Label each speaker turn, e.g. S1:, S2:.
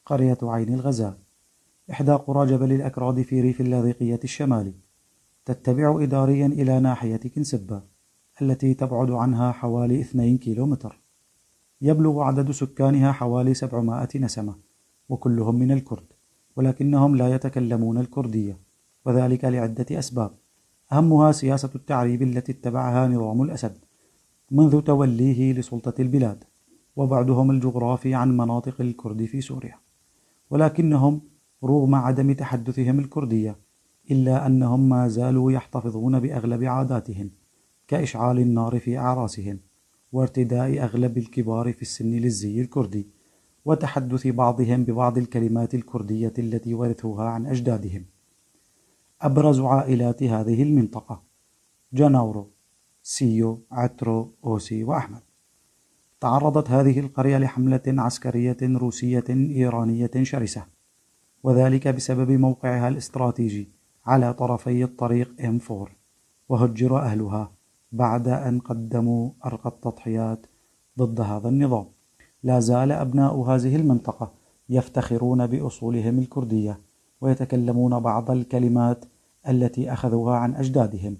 S1: قرية عين الغزال، إحدى قرى جبل الأكراد في ريف اللاذقية الشمالي، تتبع إداريا إلى ناحية كنسبة التي تبعد عنها حوالي 2 كيلومتر. يبلغ عدد سكانها حوالي 700 نسمة، وكلهم من الكرد، ولكنهم لا يتكلمون الكردية، وذلك لعدة أسباب، أهمها سياسة التعريب التي اتبعها نظام الأسد منذ توليه لسلطة البلاد، وبعدهم الجغرافي عن مناطق الكرد في سوريا. ولكنهم رغم عدم تحدثهم الكردية إلا أنهم ما زالوا يحتفظون بأغلب عاداتهم، كإشعال النار في أعراسهم، وارتداء أغلب الكبار في السن للزي الكردي، وتحدث بعضهم ببعض الكلمات الكردية التي ورثوها عن أجدادهم. أبرز عائلات هذه المنطقة: جناورو، سيو، عترو، أوسي، وأحمد. تعرضت هذه القرية لحملة عسكرية روسية إيرانية شرسة، وذلك بسبب موقعها الاستراتيجي على طرفي الطريق M4، وهجر أهلها بعد أن قدموا أرقى التضحيات ضد هذا النظام. لا زال أبناء هذه المنطقة يفتخرون بأصولهم الكردية، ويتكلمون بعض الكلمات التي أخذوها عن أجدادهم،